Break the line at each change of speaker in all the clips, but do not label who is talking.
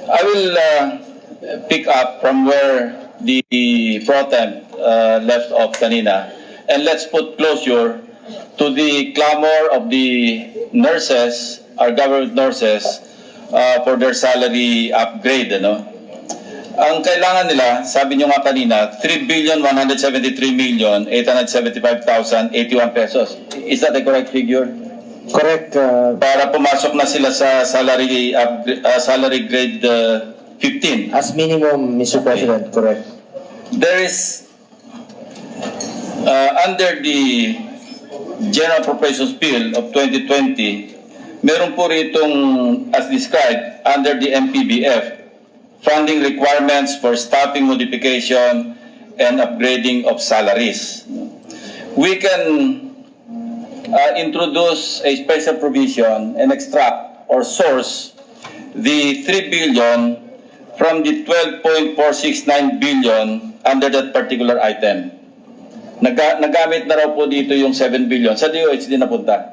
I will pick up from where the pro temp left off kanina, and let's put closure to the clamor of the nurses, our government nurses, for their salary upgrade. Ano? Ang kailangan nila, sabi nyo nga kanina, 3,173,875,081 pesos. Is that the correct figure?
Correct.
Para pumasok na sila sa salary grade 15.
As minimum, Mr. President, correct.
There is, under the General Appropriations Bill of 2020, meron po ritong, as described, under the MPBF, funding requirements for staffing modification and upgrading of salaries. We can introduce a special provision and extract or source the 3 billion from the 12.469 billion under that particular item. Nagamit na raw po dito yung 7 billion. Sa DOH din napunta.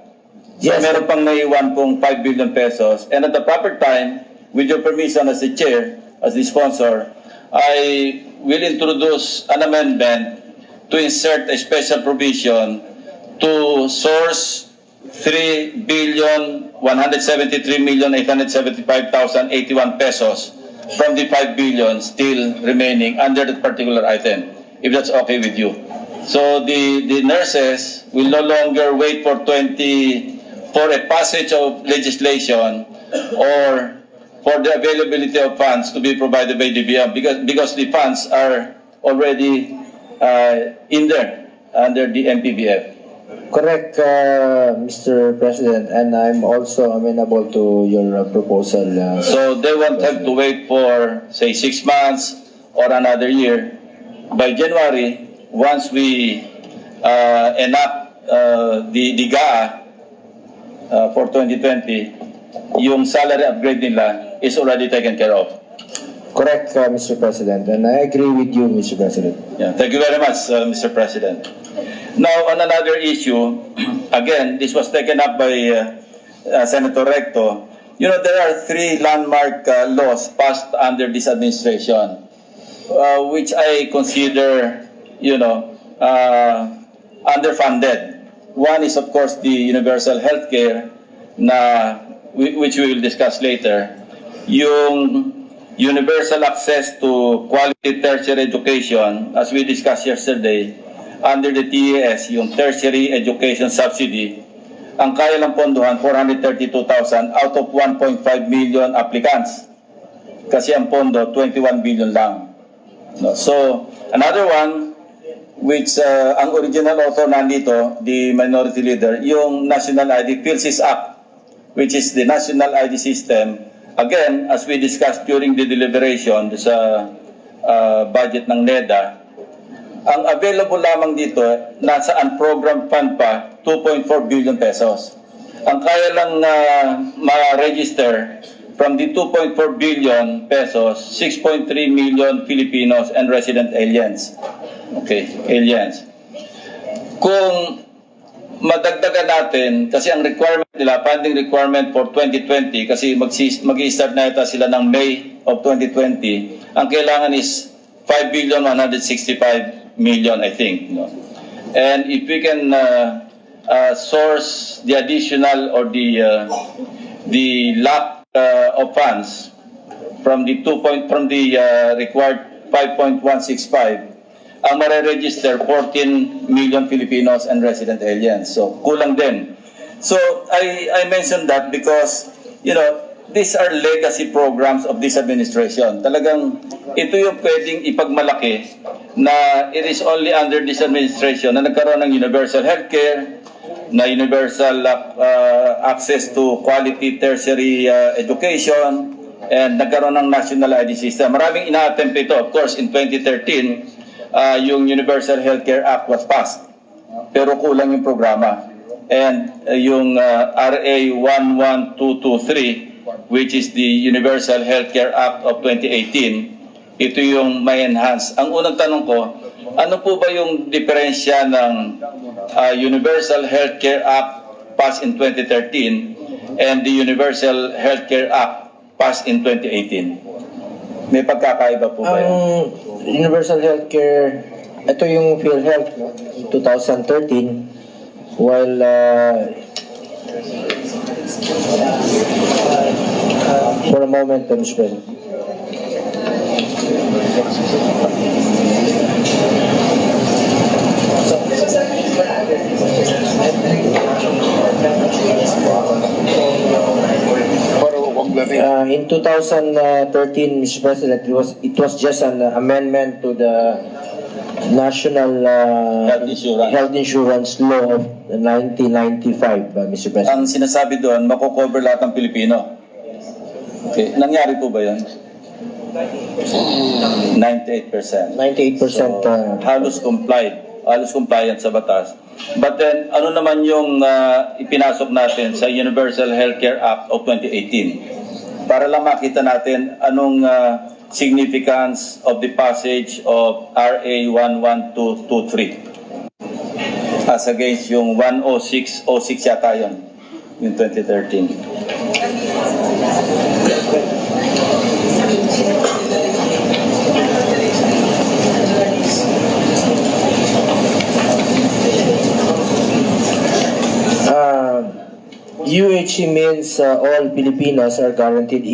So meron pang naiwan pong 5 billion pesos. And at the proper time, with your permission as the chair, as the sponsor, I will introduce an amendment to insert a special provision to source 3,173,875,081 pesos from the 5 billion still remaining under that particular item, if that's okay with you. So the nurses will no longer wait for a passage of legislation or for the availability of funds to be provided by DBM because the funds are already in there under the MPBF.
Correct, Mr. President, and I'm also amenable to your proposal.
So they won't have to wait for, say, 6 months or another year. By January, once we enact the GAA for 2020, yung salary upgrade nila is already taken care of.
Correct, Mr. President, and I agree with you, Mr. President.
Yeah, thank you very much, Mr. President. Now, on another issue, again, this was taken up by Senator Recto. You know, there are 3 landmark laws passed under this administration, which I consider, underfunded. One is, of course, the universal healthcare, which we will discuss later. Yung universal access to quality tertiary education, as we discussed yesterday, under the TAS, yung tertiary education subsidy, ang kaya lang pondohan, 432,000 out of 1.5 million applicants. Kasi ang pondo, 21 billion lang. No? So, another one, which ang original author nandito, the minority leader, yung National ID PhilSys Act, which is the National ID System. Again, as we discussed during the deliberation sa budget ng NEDA, ang available lamang dito, nasa unprogrammed fund pa, 2.4 billion pesos. Ang kaya lang ma-register from the 2.4 billion pesos, 6.3 million Filipinos and resident aliens. Okay, aliens. Kung madagdagan natin, kasi ang requirement nila, funding requirement for 2020, kasi mag-i-start na ito sila ng May of 2020, ang kailangan is 5,165 million, I think. No? And if we can source the additional or the lack of funds from the required 5.165, ang mare-register 14 million Filipinos and resident aliens. So, kulang din. So, I mentioned that because, these are legacy programs of this administration. Talagang ito yung pwedeng ipagmalaki na it is only under this administration na nagkaroon ng universal healthcare, na universal access to quality tertiary education, and nagkaroon ng national ID system. Maraming ina-attempt ito. Of course, in 2013, yung Universal Healthcare Act was passed. Pero kulang yung programa. And yung RA 11223, which is the Universal Healthcare Act of 2018, ito yung may enhance. Ang unang tanong ko, ano po ba yung diferensya ng Universal Healthcare Act passed in 2013 and the Universal Healthcare Act passed in 2018? May pagkakaiba po ba yan?
Ang universal healthcare, ito yung PhilHealth, no? 2013, while for a moment, Mr. President. In 2013, Mr. President, it was just an amendment to the National Health Insurance Law of 1995, Mr. President.
Ang sinasabi doon, makukover lahat ng Pilipino. Okay. Nangyari po ba yun? 98%.
98%.
Halos compliant sa batas. But then, ano naman yung ipinasok natin sa Universal Healthcare Act of 2018? Para lang makita natin anong significance of the passage of RA 11223 as against yung 10606 yata yun, yung 2013.
UHE means all Filipinos are guaranteed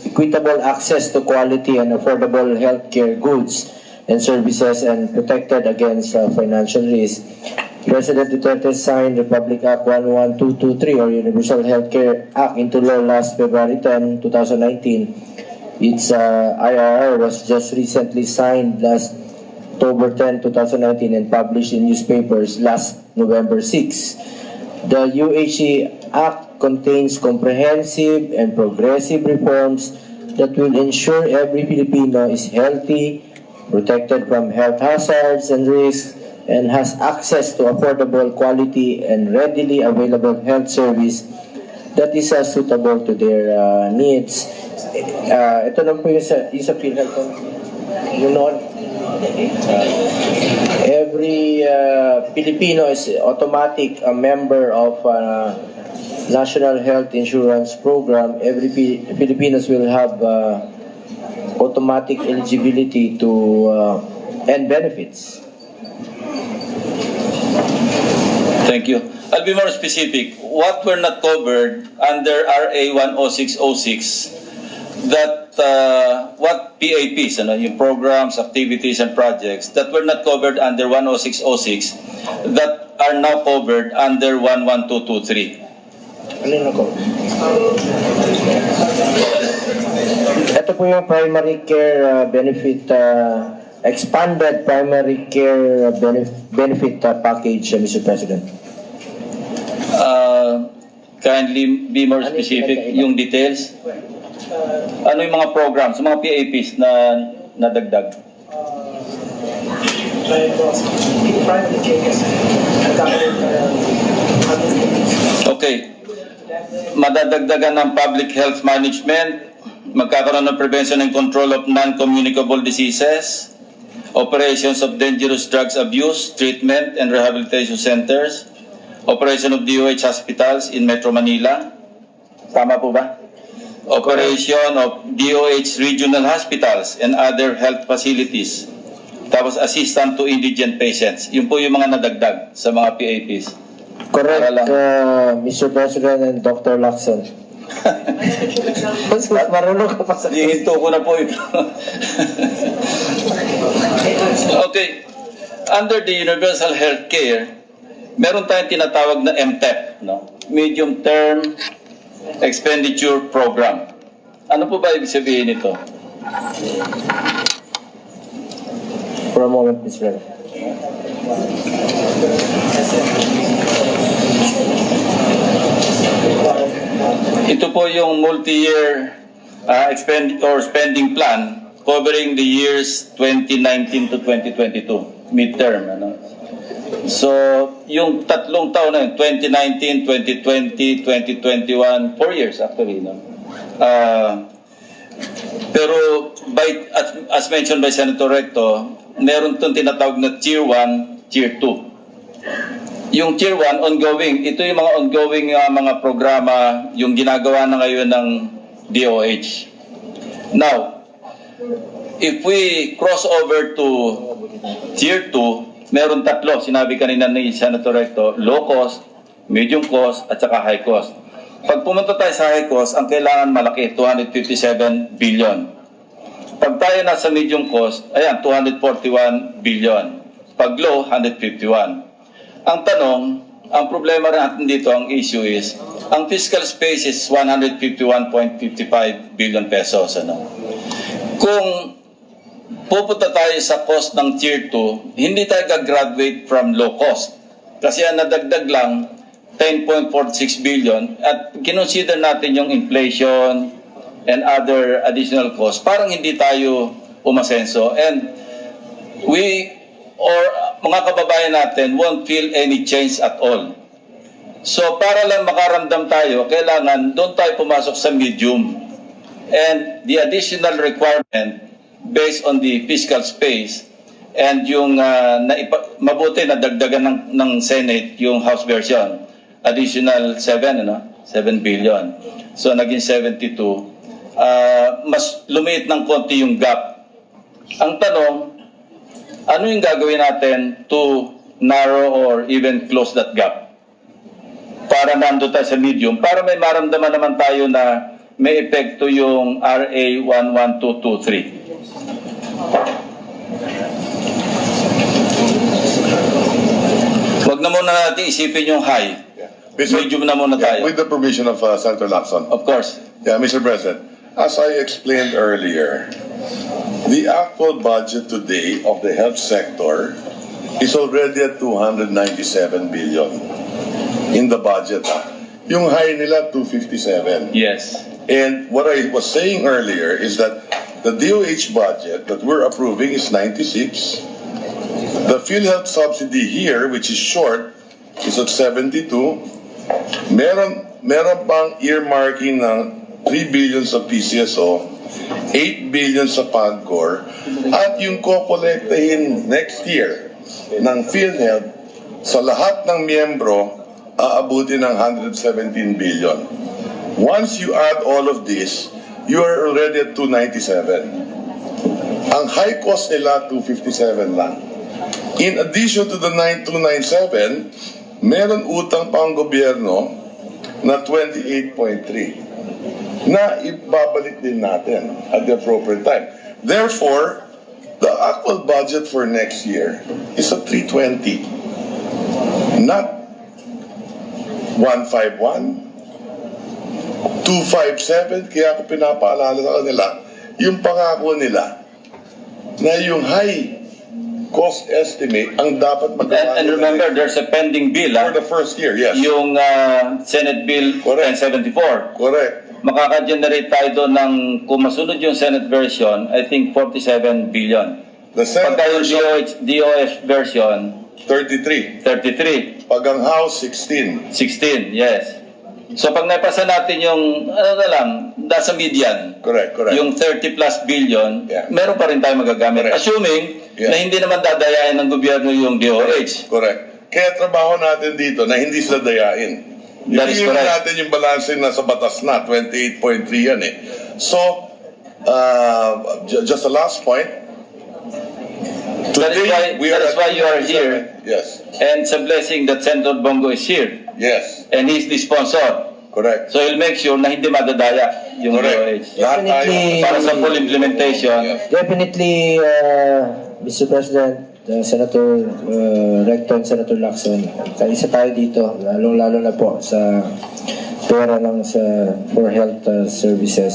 equitable access to quality and affordable healthcare goods and services and protected against financial risk. President Duterte signed Republic Act 11223 or Universal Healthcare Act into law last February 10, 2019. Its IRR was just recently signed last October 10, 2019 and published in newspapers last November 6. The UHE Act contains comprehensive and progressive reforms that will ensure every Filipino is healthy, protected from health hazards and risks, and has access to affordable, quality, and readily available health service that is suitable to their needs. Ito na po yung sa PhilHealth. Yun noon. Every Filipino is automatic a member of National Health Insurance Program. Every Filipinos will have automatic eligibility to and benefits.
Thank you. I'll be more specific. What were not covered under RA 10606 that what PAPs, yung programs, activities, and projects that were not covered under 10606 that are now covered under 11223?
Alin ako? Ito po yung primary care benefit, expanded primary care benefit package, Mr. President.
Kindly be more specific, yung details. Ano yung mga programs, mga PAPs na nadagdag? Okay. Madadagdagan ng public health management, magkakaroon ng prevention and control of non-communicable diseases, operations of dangerous drugs abuse, treatment and rehabilitation centers, operation of DOH hospitals in Metro Manila. Tama po ba? Operation of DOH regional hospitals and other health facilities. Tapos assistant to indigent patients. Yun po yung mga nadagdag sa mga PAPs.
Correct, Mr. President and Dr. Lacson. Marunong ka pa sa...
Hihinto ko na po ito. Okay. Under the Universal Health Care, meron tayong tinatawag na MTEP, no? Medium Term Expenditure Program. Ano po ba ibig sabihin nito?
For a moment, Mr. President.
Ito po yung multi-year spending plan covering the years 2019 to 2022, midterm. So, yung tatlong taon na yun, 2019, 2020, 2021, 4 years actually. Pero as mentioned by Senator Recto, meron itong tinatawag na Tier 1, Tier 2. Yung Tier 1, ongoing. Ito yung mga ongoing mga programa, yung ginagawa na ngayon ng DOH. Now, if we cross over to Tier 2, meron tatlo. Sinabi kanina ni Senator Recto, low cost, medium cost, at saka high cost. Pag pumunta tayo sa high cost, ang kailangan malaki, 257 billion. Pag tayo nasa medium cost, ayan, 241 billion. Pag low, 151. Ang tanong, ang problema natin dito, ang issue is, ang fiscal space is 151.55 billion pesos. Ano? Kung pupunta tayo sa cost ng Tier 2, hindi tayo gagraduate from low cost. Kasi ang nadagdag lang, 10.46 billion at kinonsider natin yung inflation and other additional costs, parang hindi tayo umasenso. And we, or mga kababayan natin, won't feel any change at all. So para lang makaramdam tayo, kailangan doon tayo pumasok sa medium. And the additional requirement based on the fiscal space and yung mabuti na dagdagan ng Senate yung House version, additional 7 billion. So naging 72. Mas lumiit ng konti yung gap. Ang tanong, ano yung gagawin natin to narrow or even close that gap? Para nando tayo sa medium, para may maramdaman naman tayo na may epekto yung RA 11223. Huwag na muna natin isipin yung high. Medium na muna tayo.
With the permission of Senator Lacson.
Of course.
Yeah, Mr. President, as I explained earlier, the actual budget today of the health sector is already at 297 billion in the budget. Yung high nila, 257.
Yes.
And what I was saying earlier is that the DOH budget that we're approving is 96. The PhilHealth subsidy here, which is short, is at 72. Meron pang earmarking ng 3 billion sa PCSO, 8 billion sa PAGCOR, at yung kokolektahin next year ng PhilHealth sa lahat ng miyembro, aabutin ng 117 billion. Once you add all of this, you are already at 297. Ang high cost nila, 257 lang. In addition to the 9297, meron utang pa ang gobyerno na 28.3 na ibabalik din natin at the appropriate time. Therefore, the actual budget for next year is at 320, not 151, 257. Kaya ako pinapaalala sa kanila yung pangako nila na yung high cost estimate ang dapat magawa.
And remember, there's a pending bill
for the first year, yes.
Yung Senate Bill
Correct.
1074.
Correct.
Makaka-generate tayo doon ng, kung masunod yung Senate version, I think 47 billion.
The Senate
Pagka yung
version,
DOH version,
33.
33.
Pag ang House, 16.
16, yes. So pag naipasa natin yung, nasa median,
Correct.
yung 30 plus billion,
Yeah.
meron pa rin tayo magagamit.
Correct.
Assuming
Yeah.
na hindi naman dadayain ng gobyerno yung DOH.
Correct. Kaya trabaho natin dito na hindi sila dayain.
That is
Hindi
correct.
natin yung balance na sa batas na, 28.3 yan eh. So, just a last point.
That is why you are here.
Yes.
And it's a blessing that Senator Bongo is here.
Yes.
And he's the sponsor.
Correct.
So he'll make sure na hindi madadaya yung DOH.
Lahat tayo.
Definitely.
Para sa full implementation.
Yes.
Definitely, Mr. President, Senator Recto and Senator Lacson, isa tayo dito, lalo na po sa pera lang for health services.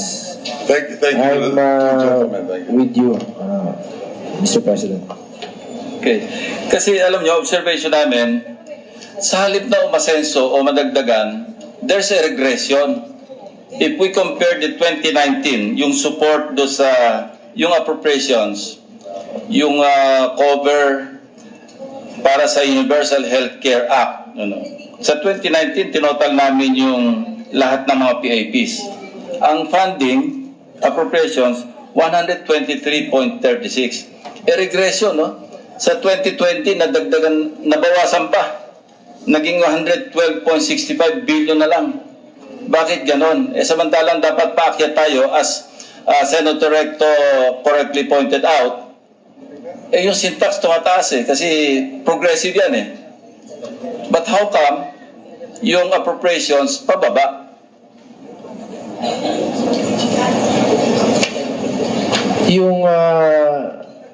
Thank you,
I'm
gentlemen. Thank you.
with you, Mr. President.
Okay. Kasi alam nyo, observation namin, sa halip na umasenso o madagdagan, there's a regression. If we compare the 2019, yung support do sa, yung appropriations, yung cover para sa Universal Healthcare Act, sa 2019, tinotal namin yung lahat ng mga PAPs. Ang funding, appropriations, 123.36. Regression, no? Sa 2020, nabawasan pa. Naging 112.65 billion na lang. Bakit ganon? Samantalang dapat paakyat tayo as Senator Recto correctly pointed out, yung syntax tumataas kasi progressive yan But how come yung appropriations pababa?
Yung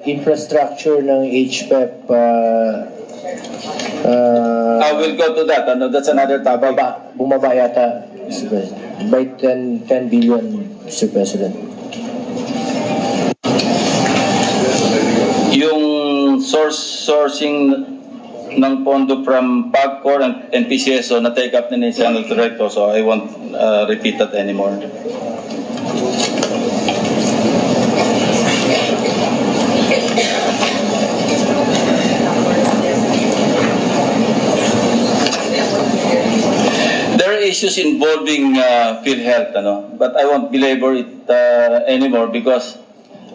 infrastructure ng HPEP,
I will go to that. That's another topic.
bumaba yata, Mr. President, by 10 billion, Mr. President.
Yung sourcing ng pondo from PAGCOR and PCSO na take up ni Senator Recto, so I won't repeat that anymore. There are issues involving PhilHealth, but I won't belabor it anymore because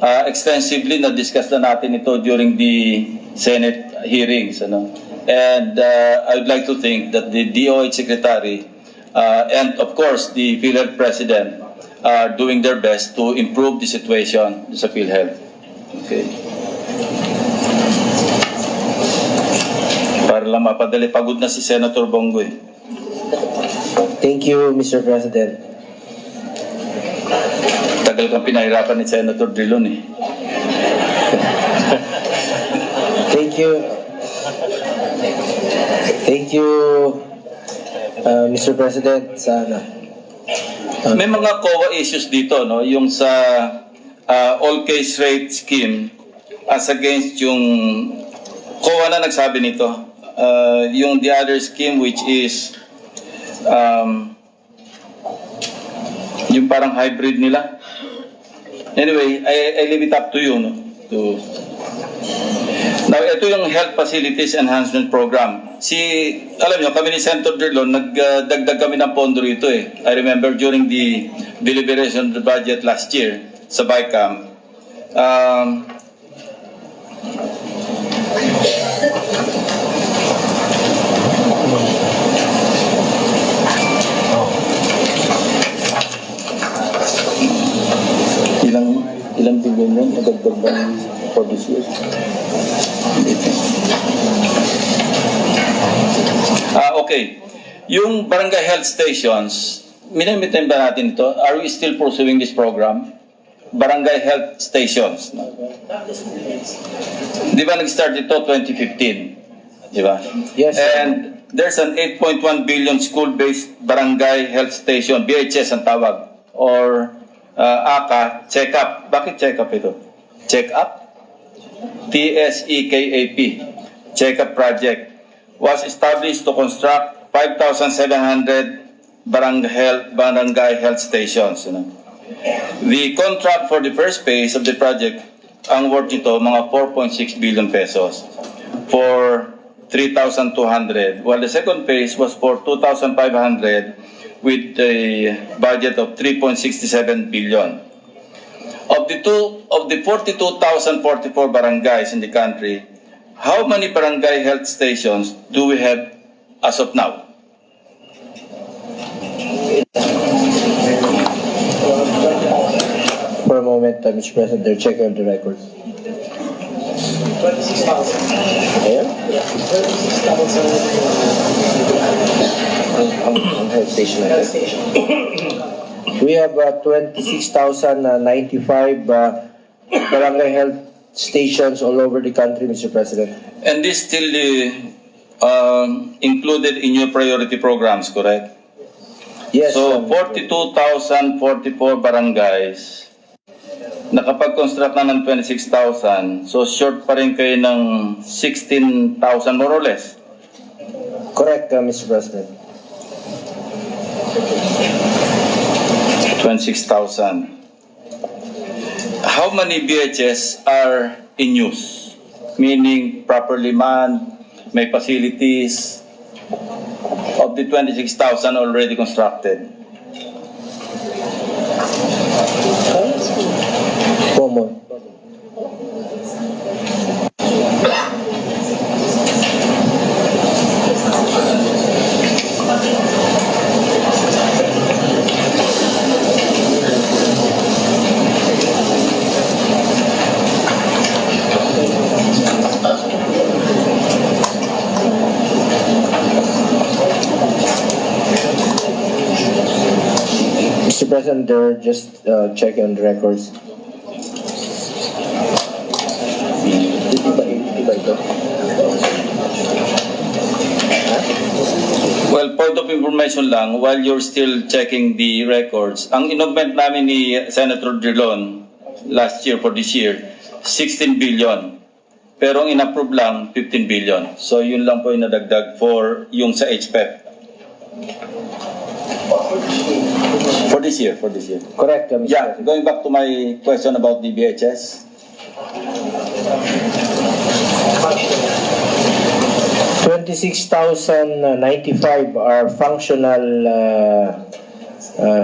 extensively na-discuss na natin ito during the Senate hearings. And I would like to think that the DOH Secretary and of course the PhilHealth President are doing their best to improve the situation sa PhilHealth. Okay. Para lang mapadali, pagod na si Senator Bongo
Thank you, Mr. President.
Tagal kang pinahirapan ni Senator Drilon
Thank you. Thank you, Mr. President.
May mga COA issues dito, yung sa all case rate scheme as against yung COA na nagsabi nito. Yung the other scheme which is yung parang hybrid nila. Anyway, I leave it up to you. Now, ito yung Health Facilities Enhancement Program. Alam nyo, kami ni Senator Drilon, nagdagdag kami ng pondo rito I remember during the deliberation of the budget last year sa BICAM. Ilang bilyon yan nagdagdag ba for this year? Okay. Yung barangay health stations, minimitin ba natin ito? Are we still pursuing this program? Barangay health stations. Di ba nag-start ito 2015? Di ba?
Yes.
And there's an 8.1 billion school-based barangay health station, BHS ang tawag, or ACA, check-up. Bakit check-up ito? Check-up? TSEKAP, check-up project, was established to construct 5,700 barangay health stations. The contract for the first phase of the project, ang worth nito, mga 4.6 billion pesos for 3,200, while the second phase was for 2,500 with a budget of 3.67 billion. Of the 42,044 barangays in the country, how many barangay health stations do we have as of now?
For a moment, Mr. President, they're checking the records.
26,000.
Ayan?
Yeah, 26,000.
Ang health station
Health
natin.
station.
We have 26,095 barangay health stations all over the country, Mr. President.
And this still included in your priority programs, correct?
Yes.
So 42,044 barangays, nakapag-construct na ng 26,000, so short pa rin kayo ng 16,000 more or less.
Correct, Mr. President.
26,000. How many BHS are in use? Meaning properly manned, may facilities of the 26,000 already constructed?
Common. President, they're just checking on the records. Iba ito.
Well, point of information lang, while you're still checking the records, ang inaugment namin ni Senator Drilon last year for this year, 16 billion. Pero ang inapprove lang, 15 billion. So yun lang po yung nadagdag for yung sa HPEP. For this year.
Correct, Mr.
Yeah,
President.
going back to my question about the BHS.
26,095 are functional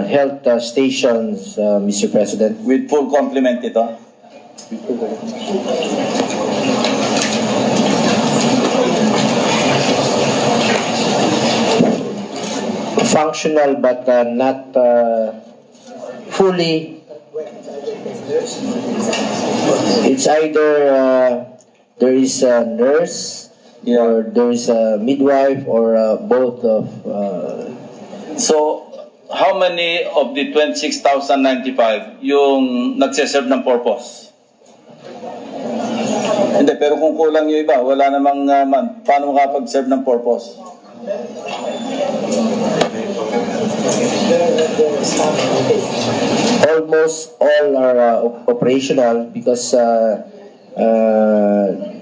health stations, Mr. President.
With full complement ito.
Functional but not fully. It's either there is a nurse, or there is a midwife, or both of.
So, how many of the 26,095 yung nagseserve ng purpose? Hindi, pero kung kulang yung iba, wala namang paano makapag-serve ng purpose?
Almost all are operational because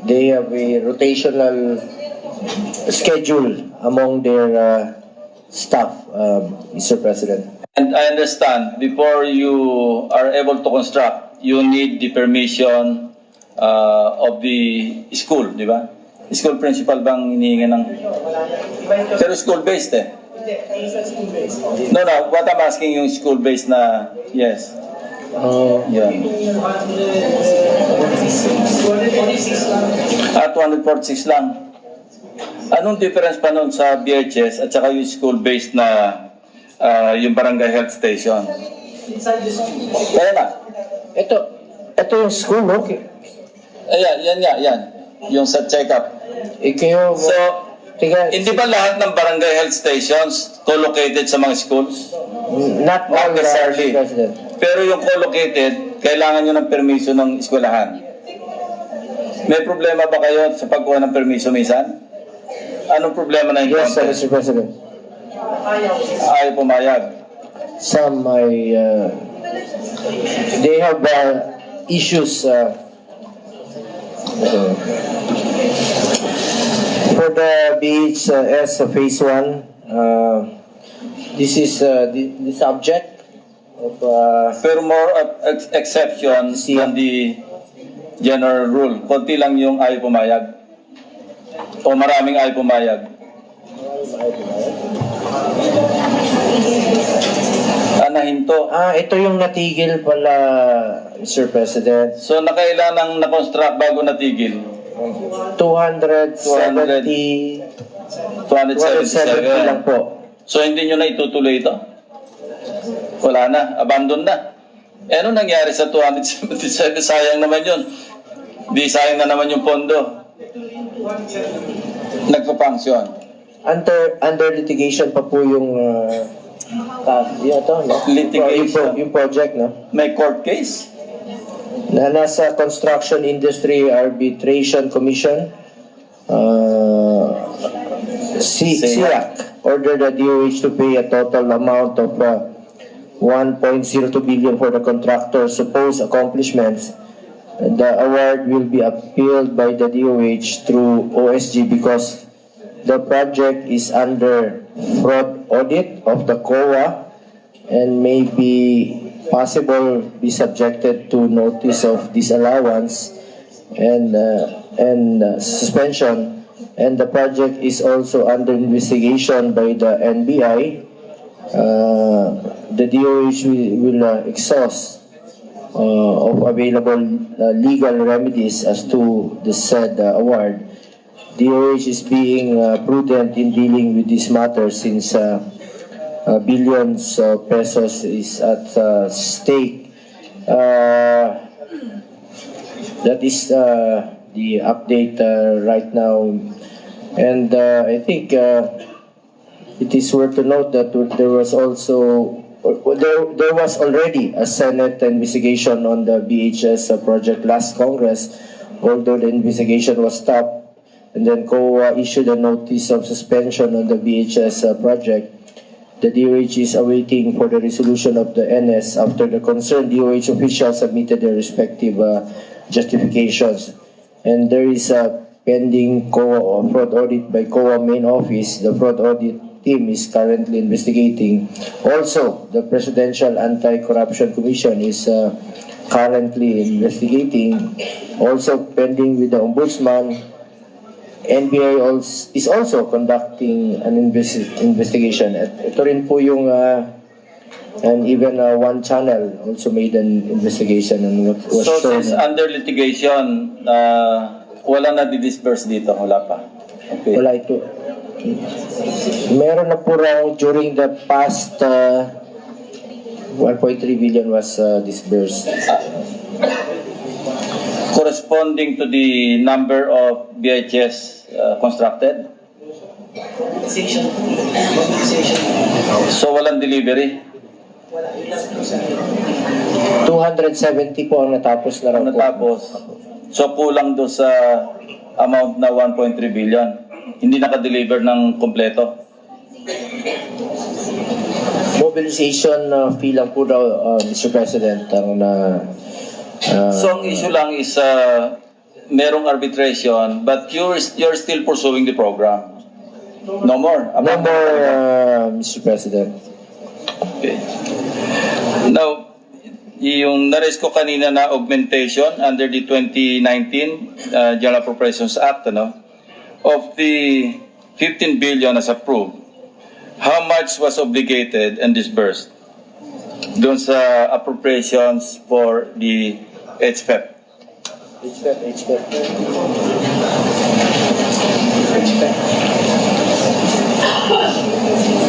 they have a rotational schedule among their staff, Mr. President.
And I understand, before you are able to construct, you need the permission of the school, di ba? School principal bang hinihingi ng... Pero school-based eh. No, what I'm asking yung school-based na, yes. Yeah. 246 lang. Anong difference pa nun sa BHS at saka yung school-based na yung barangay health station? Kaya na.
Ito yung school, okay?
Ayan, yan. Yung sa check-up.
Ikaw,
So, hindi ba lahat ng barangay health stations co-located sa mga schools?
not all,
necessarily.
Mr. President.
Pero yung co-located, kailangan nyo ng permiso ng eskwelahan. May problema ba kayo sa pagkuha ng permiso minsan? Anong problema na
Yes,
encounter?
Mr. President.
Ayaw pumayag.
Some they have issues for the BHS phase 1. This is the subject of
Pero more exception than the general rule. Konti lang yung ayaw pumayag. O maraming ayaw pumayag. Nahinto.
ito yung natigil pala, Mr. President.
So nakailan ng na-construct bago natigil?
270
277
lang po.
So hindi nyo na itutuloy ito? Wala na, abandon na. Ano nangyari sa 277? Sayang naman yun. Di sayang na naman yung pondo. Nagpa-function.
Under litigation pa po yung
Litigation.
yung project, no?
May court case?
Na nasa Construction Industry Arbitration Commission, SIAC ordered the DOH to pay a total amount of 1.02 billion for the contractor's supposed accomplishments. The award will be appealed by the DOH through OSG because the project is under fraud audit of the COA and may be be subjected to notice of disallowance and suspension, and the project is also under investigation by the NBI. The DOH will exhaust of available legal remedies as to the said award. DOH is being prudent in dealing with this matter since billions of pesos is at stake. That is the update right now, and I think it is worth to note that there was also there was already a Senate investigation on the BHS project last Congress, although the investigation was stopped, and then COA issued a notice of suspension on the BHS project. The DOH is awaiting for the resolution of the NS after the concerned DOH officials submitted their respective justifications. And there is a pending COA fraud audit by COA main office. The fraud audit team is currently investigating. Also, the Presidential Anti-Corruption Commission is currently investigating. Also pending with the Ombudsman. NBI is also conducting an investigation. At ito rin po yung and even one channel also made an investigation on what was
So
shown.
since under litigation, wala na di-disperse dito, wala pa. Okay.
Wala ito. Meron na po raw during the past 1.3 billion was disbursed.
Corresponding to the number of BHS constructed.
Mobilization. Mobilization.
So walang delivery.
270 po ang natapos na raw po.
Natapos. So kulang do sa amount na 1.3 billion. Hindi naka-deliver ng kompleto.
Mobilization fee lang po daw, Mr. President, ang
So ang issue lang is merong arbitration but you're still pursuing the program. No more.
no more, Mr. President.
Okay. Now, yung na-raise ko kanina na augmentation under the 2019 General Appropriations Act, of the 15 billion as approved, how much was obligated and disbursed doon sa appropriations for the HFEP?
HFEP.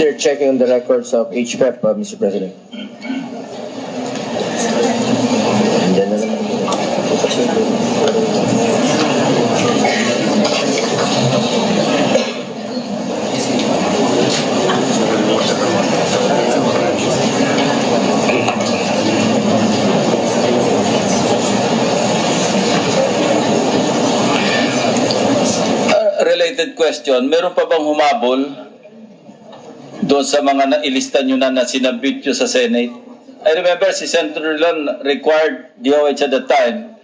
They're checking the records of HFEP, Mr. President. Andyan na naman.
Related question, meron pa bang humabol doon sa mga nailista nyo na sinabit nyo sa Senate? I remember si Senator Lan required DOH at the time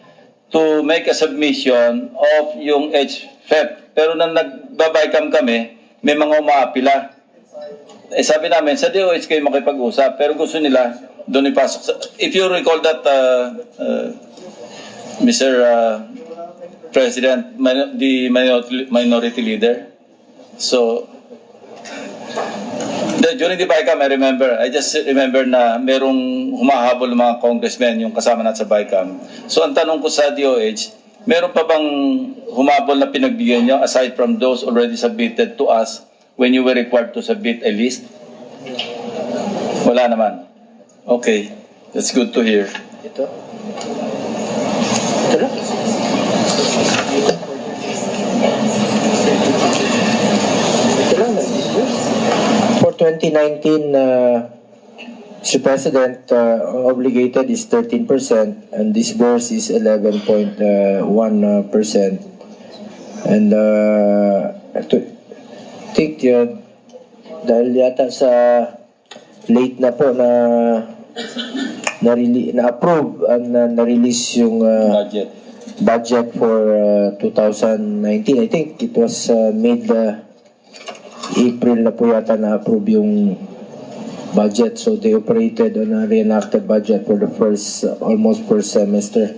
to make a submission of yung HFEP. Pero nang nagbabay-cam kami, may mga umaapila. Sabi namin, sa DOH kayo makipag-usap, pero gusto nila doon ipasok sa... If you recall that, Mr. President, the minority leader. So, during the BICAM, I just remember na merong humahabol ng mga congressmen yung kasama natin sa BICAM. So, ang tanong ko sa DOH, meron pa bang humabol na pinagbigyan nyo aside from those already submitted to us when you were required to submit a list? Wala naman. Okay, that's good to hear.
Ito. Ito lang. For 2019, Mr. President, obligated is 13% and disbursed is 11.1%. And I think dahil yata sa late na po na-approve and na-release yung budget for 2019. I think it was April na po yata na-approve yung budget. So they operated on a reenacted budget for the almost first semester.